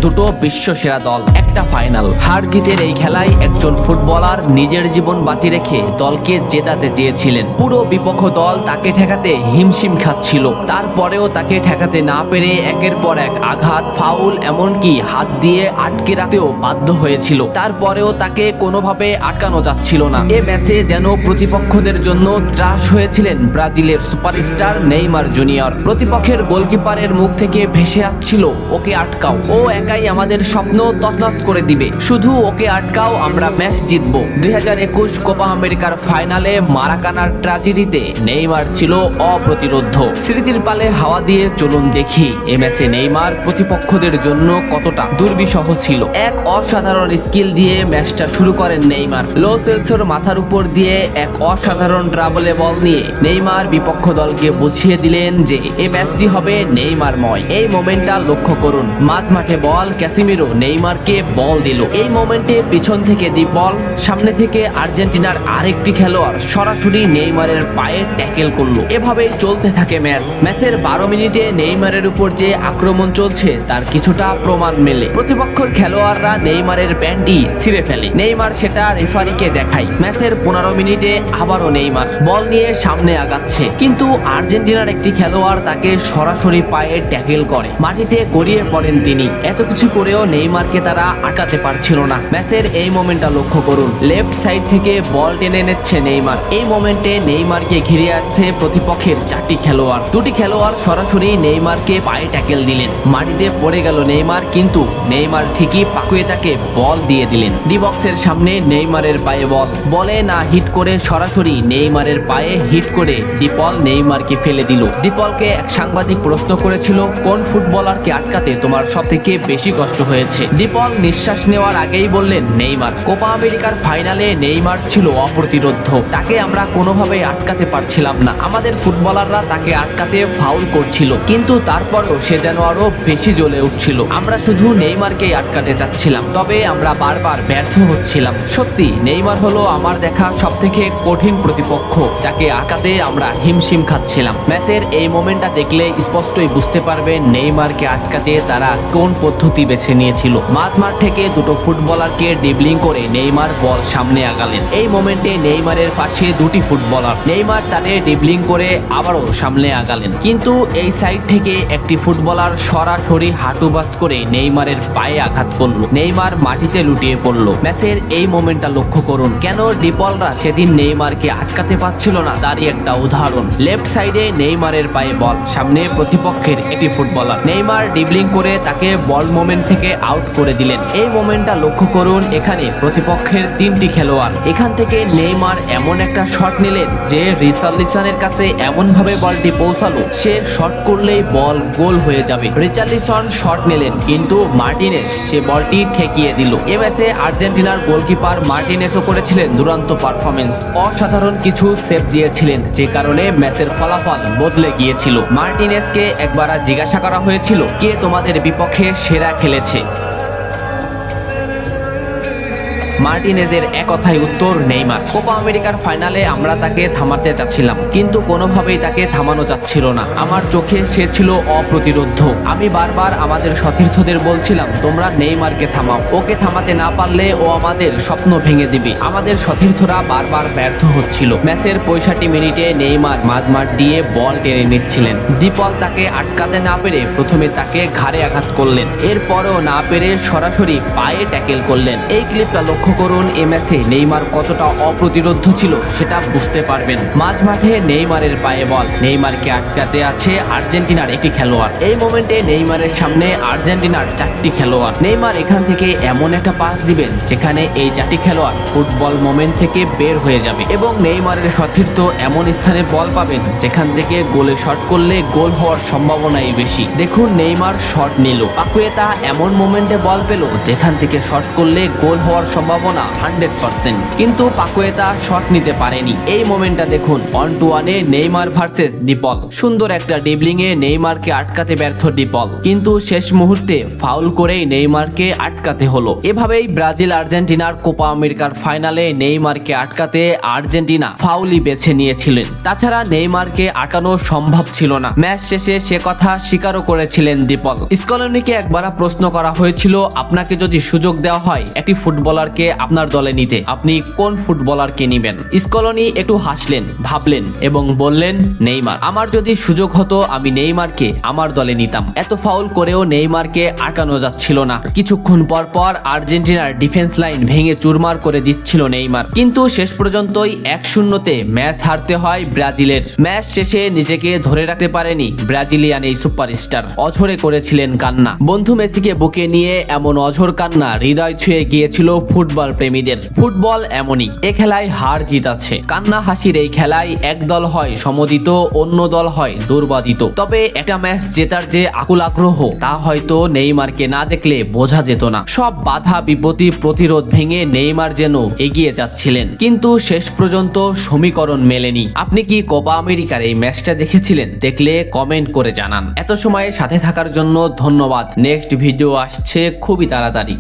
দুটো বিশ্ব সেরা দল, একটা ফাইনাল। হার জিতের এই খেলায় একজন ফুটবলার নিজের জীবন বাজি রেখে দলকে জেতাতে চেয়েছিলেন। পুরো বিপক্ষ দল তাকে ঠেকাতে হিমশিম খাচ্ছিল, তারপরেও তাকে ঠেকাতে না পেরে একের পর এক আঘাত, ফাউল, এমনকি হাত দিয়ে আটকে রাখতেও বাধ্য হয়েছিল। তারপরেও তাকে কোনোভাবে আটকানো যাচ্ছিল না। এ ম্যাচে যেন প্রতিপক্ষদের জন্য ত্রাস হয়েছিলেন ব্রাজিলের সুপারস্টার নেইমার জুনিয়র। প্রতিপক্ষের গোলকিপারের মুখ থেকে ভেসে আসছিল, ওকে আটকাও, ও একাই আমাদের স্বপ্ন তছনছ করে দিবে, শুধু ওকে আটকাও, আমরা ম্যাচ জিতবো। 2021 কোপা আমেরিকার ফাইনালে মারাকানার ট্র্যাজেডিতে নেইমার ছিল অপ্রতিরোধ্য। স্মৃতির পালে হাওয়া দিয়ে চলুন দেখি এ ম্যাচে নেইমার প্রতিপক্ষদের জন্য কতটা দুর্বিষহ ছিল। এক অসাধারণ স্কিল দিয়ে ম্যাচটা শুরু করেন নেইমার। লো সেলসোর মাথার উপর দিয়ে এক অসাধারণ ড্রাবলে বল নিয়ে নেইমার বিপক্ষ দলকে বুঝিয়ে দিলেন যে এই ম্যাচটি হবে নেইমারময়। এই মোমেন্টটা লক্ষ্য করুন, মাঝ মাঠে বল, ক্যাসিমিরো নেইমারকে বল দিল। এই মোমেন্টে পিছন থেকে দি বল, সামনে থেকে আর্জেন্টিনার আরেকটি খেলোয়াড় সরাসরি নেইমারের পায়ে ট্যাকেল করলো। এভাবেই চলতে থাকে ম্যাচ। ম্যাচের 12 মিনিটে নেইমারের উপর যে আক্রমণ চলছে তার কিছুটা প্রমাণ মেলে। প্রতিপক্ষের খেলোয়াড়রা নেইমারের প্যান্টি ছিঁড়ে ফেলে, নেইমার সেটা রেফারিকে দেখায়। ম্যাচের 15 মিনিটে আবারও নেইমার বল নিয়ে সামনে আগাচ্ছে, কিন্তু আর্জেন্টিনার একটি খেলোয়াড় তাকে সরাসরি পায়ে ট্যাকেল করে, মাটিতে গড়িয়ে পড়েন তিনি। এত কিছু করেও নেইমারকে তারা আটকাতে পারছিল না। ম্যাচের এই মোমেন্টটা লক্ষ্য করুন, লেফট সাইড থেকে বল টেনে নিচ্ছে নেইমার। এই মোমেন্টে নেইমারকে ঘিরে আসছে প্রতিপক্ষের 4টি খেলোয়াড়। 2টি খেলোয়াড় সরাসরি নেইমারকে পায়ে ট্যাকেল দিলেন, মাটিতে পড়ে গেল নেইমার, কিন্তু নেইমার ঠিকই পাকুয়ে তাকে বল দিয়ে দিলেন। ডি বক্সের সামনে নেইমারের পায়ে বল, বলে না হিট করে সরাসরি নেইমারের পায়ে হিট করে ডিপল নেইমারকে ফেলে দিল। ডিপলকে এক সাংবাদিক প্রশ্ন করেছিল, কোন ফুটবলারকে আটকাতে তোমার সবথেকে বেশি কষ্ট হয়েছে? ডিপল নিঃশ্বাস নেওয়ার আগেই বললেন নেইমার। কোপা আমেরিকার ফাইনালে নেইমার ছিল অপ্রতিরোধ্য, তাকে আমরা কোনোভাবেই আটকাতে পারছিলাম না। আমাদের ফুটবলাররা তাকে আটকাতে ফাউল করছিল, কিন্তু তারপরেও সে যেন আরো বেশি জ্বলে উঠছিল। আমরা শুধু নেইমারকেই আটকাতে চাচ্ছিলাম, তবে আমরা বারবার ব্যর্থ হচ্ছিলাম। সত্যি নেইমার হলো আমার দেখা সবথেকে কঠিন প্রতিপক্ষ, যাকে আটকাতে আমরা হিমশিম খাচ্ছিলাম। ম্যাচের এই মোমেন্টটা দেখলে স্পষ্টই বুঝতে পারবেন নেইমারকে আটকাতে তারা কোন পদ্ধতি বেছে নিয়েছিল। মাঝমাঠ থেকে দুটো ফুটবলারকে ড্রিবলিং করে নেইমার বল সামনে আগালেন। এই মোমেন্টে নেইমারের পাশে 2টি ফুটবলার, নেইমার তাদের ড্রিবলিং করে আবারও সামনে আগালেন, কিন্তু এই সাইড থেকে একটি ফুটবলার সরাসরি হাঁটু বাস করে নেইমারের পায়ে আঘাত করলো। নেইমার মাটিতে লুটিয়ে পড়লো। ম্যাচের এই মোমেন্টটা লক্ষ্য করুন, কেন ডিপলরা সেদিন নেইমারকে আটকাতে পারছিল না তারই একটা উদাহরণ। লেফট সাইডে নেইমারের পায়ে বল, সামনে প্রতিপক্ষের একটি ফুটবলার, নেইমার ড্রিবলিং করে তাকে বল মোমেন্ট থেকে আউট করে দিলেন। এই মোমেন্টটা লক্ষ্য করুন, এখানে প্রতিপক্ষের 3টি খেলোয়াড়। এখান থেকে নেইমার এমন একটা শট নিলেন যে রিচার্লিসনের কাছে এমন ভাবে বলটি পৌঁছালো, সে শট করলেই বল গোল হয়ে যাবে। রিচার্লিসন শট নিলেন, কিন্তু মার্টিনেস সে বলটি ঠেকিয়ে দিল। এ ম্যাচে আর্জেন্টিনার গোলকিপার মার্টিনেসও করেছিলেন দুরন্ত পারফরমেন্স, অসাধারণ কিছু সেভ দিয়েছিলেন, যে কারণে ম্যাচের ফলাফল বদলে গিয়েছিল। মার্টিনেসকে একবার জিজ্ঞাসা করা হয়েছিল, কে তোমাদের বিপক্ষে সেরা খেলেছে? মার্টিনেজের এক কথায় উত্তর নেইমার। কোপা আমেরিকার ফাইনালে আমরা তাকে থামাতে চাচ্ছিলাম, কিন্তু কোনোভাবেই তাকে থামানো যাচ্ছিল না। আমার চোখে সে ছিল অপ্রতিরোধ্য। আমি বারবার আমাদের সতীর্থদের বলছিলাম, তোমরা নেইমারকে থামাও, ওকে থামাতে না পারলে ও আমাদের স্বপ্ন ভেঙে দিবে। আমাদের সতীর্থরা বারবার ব্যর্থ হচ্ছিল। ম্যাচের 65 মিনিটে নেইমার মাঝমাঠ দিয়ে বল টেনে নিচ্ছিলেন। ডিপল তাকে আটকাতে না পেরে প্রথমে তাকে ঘাড়ে আঘাত করলেন, এরপরেও না পেরে সরাসরি পায়ে ট্যাকেল করলেন। এই ক্লিপটা লক্ষ্য করুন, এই ম্যাচে নেইমার কতটা অপ্রতিরোধ্য ছিল সেটা বুঝতে পারবেন। মাঝ মাঠে নেইমারের পায়ে বল, নেইমারকে আটকাতে আছে আর্জেন্টিনার একটি খেলোয়াড়। এই মোমেন্টে নেইমারের সামনে আর্জেন্টিনার 4টি খেলোয়াড়। নেইমার এখান থেকে এমন একটা পাস দিবেন যেখানে এই 4টি খেলোয়াড় ফুটবল মোমেন্ট থেকে বের হয়ে যাবে, এবং নেইমারের সতীর্থ এমন স্থানে বল পাবেন যেখান থেকে গোলে শট করলে গোল হওয়ার সম্ভাবনাই বেশি। দেখুন নেইমার শট নিল, পাকুয়েতা এমন মোমেন্টে বল পেল যেখান থেকে শট করলে গোল হওয়ার সম্ভাবনা সম্ভাবনা 100%, কিন্তু পাকুয়েতা শট নিতে পারেনি। এই মোমেন্টটা দেখুন, 1-1-এ নেইমার ভার্সেস ডিপল। সুন্দর একটা ড্রিবলিং এ নেইমারকে আটকাতে ব্যর্থ ডিপল, কিন্তু শেষ মুহূর্তে ফাউল করেই নেইমারকে আটকাতে হলো। এভাবেই ব্রাজিল আর্জেন্টিনার কোপা আমেরিকার ফাইনালে নেইমারকে আটকাতে আর্জেন্টিনা ফাউলই বেছে নিয়েছিলেন। তাছাড়া নেইমারকে আটকানো সম্ভব ছিল না। ম্যাচ শেষে সে কথা স্বীকারও করেছিলেন ডিপল। স্কলনিকে একবার প্রশ্ন করা হয়েছিল, আপনাকে যদি সুযোগ দেওয়া হয় একটি ফুটবলারকে আপনার দলে নিতে, আপনি কোন ফুটবলারকে নেবেন? স্কলনি একটু হাসলেন, ভাবলেন এবং বললেন, নেইমার। আমার যদি সুযোগ হতো আমি নেইমারকে আমার দলে নিতাম। এত ফাউল করেও নেইমারকে আটকানো যাচ্ছিল না। কিছুক্ষণ পর পর আর্জেন্টিনার ডিফেন্স লাইন ভেঙে চুরমার করে দিচ্ছিল নেইমার, কিন্তু শেষ পর্যন্তই 1-0-তে ম্যাচ হারতে হয় ব্রাজিলের। ম্যাচ শেষে নিজেকে ধরে রাখতে পারেনি ব্রাজিলিয়ান এই সুপারস্টার, অঝরে করেছিলেন কান্না। বন্ধু মেসিকে বুকে নিয়ে এমন অঝর কান্না হৃদয় ছুঁয়ে গিয়েছিল ফুটবল প্রেমীদের। ফুটবল এমনই, এ খেলায় হার জিত আছে। কান্না হাসির এই খেলায় এক দল হয় সমদিত, অন্য দল হয় দুর্বাদিত। তবে একটা ম্যাচ জেতার যে আকুল আগ্রহ, তা হয়তো নেইমারকে না দেখলে বোঝা যেত না। সব বাধা বিপত্তি প্রতিরোধ ভেঙে নেইমার যেন এগিয়ে যাচ্ছিলেন, কিন্তু শেষ পর্যন্ত সমীকরণ মেলেনি। আপনি কি কোপা আমেরিকার এই ম্যাচটা দেখেছিলেন? দেখলে কমেন্ট করে জানান। এত সময় সাথে থাকার জন্য ধন্যবাদ। নেক্সট ভিডিও আসছে খুবই তাড়াতাড়ি।